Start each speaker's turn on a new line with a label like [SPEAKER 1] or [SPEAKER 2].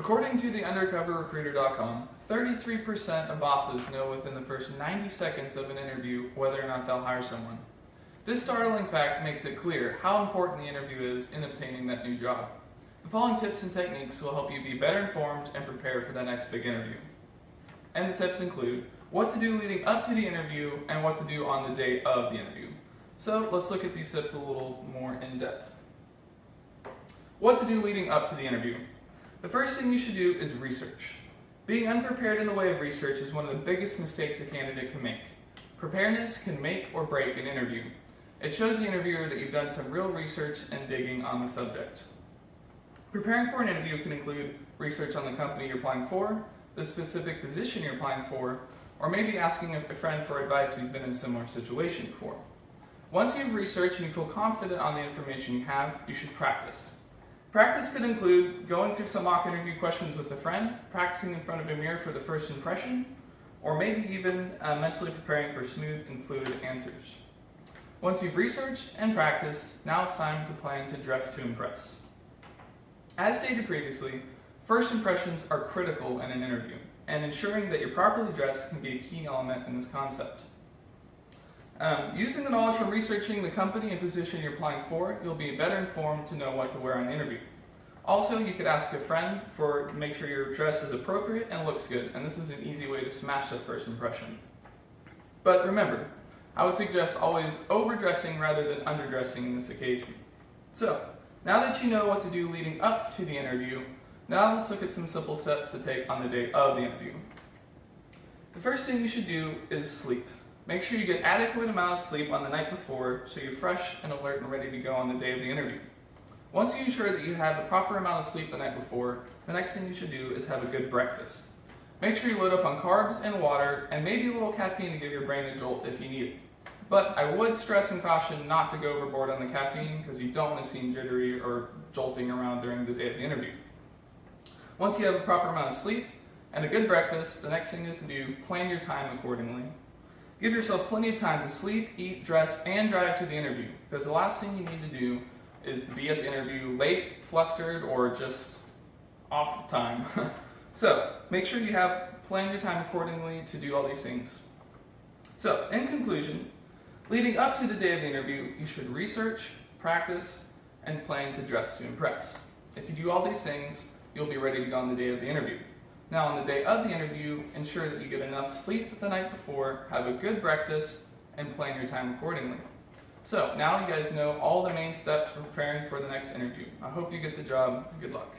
[SPEAKER 1] According to the undercoverrecruiter.com, 33% of bosses know within the first 90 seconds of an interview whether or not they'll hire someone. This startling fact makes it clear how important the interview is in obtaining that new job. The following tips and techniques will help you be better informed and prepare for that next big interview. And the tips include what to do leading up to the interview and what to do on the day of the interview. So let's look at these tips a little more in depth. What to do leading up to the interview. The first thing you should do is research. Being unprepared in the way of research is one of the biggest mistakes a candidate can make. Preparedness can make or break an interview. It shows the interviewer that you've done some real research and digging on the subject. Preparing for an interview can include research on the company you're applying for, the specific position you're applying for, or maybe asking a friend for advice who's been in a similar situation before. Once you've researched and you feel confident on the information you have, you should practice. Practice could include going through some mock interview questions with a friend, practicing in front of a mirror for the first impression, or maybe even mentally preparing for smooth and fluid answers. Once you've researched and practiced, now it's time to plan to dress to impress. As stated previously, first impressions are critical in an interview, and ensuring that you're properly dressed can be a key element in this concept. Using the knowledge from researching the company and position you're applying for, you'll be better informed to know what to wear on the interview. Also, you could ask a friend to make sure your dress is appropriate and looks good, and this is an easy way to smash that first impression. But remember, I would suggest always overdressing rather than underdressing in this occasion. So, now that you know what to do leading up to the interview, now let's look at some simple steps to take on the day of the interview. The first thing you should do is sleep. Make sure you get adequate amount of sleep on the night before so you're fresh and alert and ready to go on the day of the interview. Once you ensure that you have a proper amount of sleep the night before, the next thing you should do is have a good breakfast. Make sure you load up on carbs and water and maybe a little caffeine to give your brain a jolt if you need it. But I would stress and caution not to go overboard on the caffeine because you don't want to seem jittery or jolting around during the day of the interview. Once you have a proper amount of sleep and a good breakfast, the next thing is to do plan your time accordingly. Give yourself plenty of time to sleep, eat, dress, and drive to the interview, because the last thing you need to do is to be at the interview late, flustered, or just off time. So, make sure you plan your time accordingly to do all these things. So, in conclusion, leading up to the day of the interview, you should research, practice, and plan to dress to impress. If you do all these things, you'll be ready to go on the day of the interview. Now, on the day of the interview, ensure that you get enough sleep the night before, have a good breakfast, and plan your time accordingly. So, now you guys know all the main steps for preparing for the next interview. I hope you get the job. Good luck.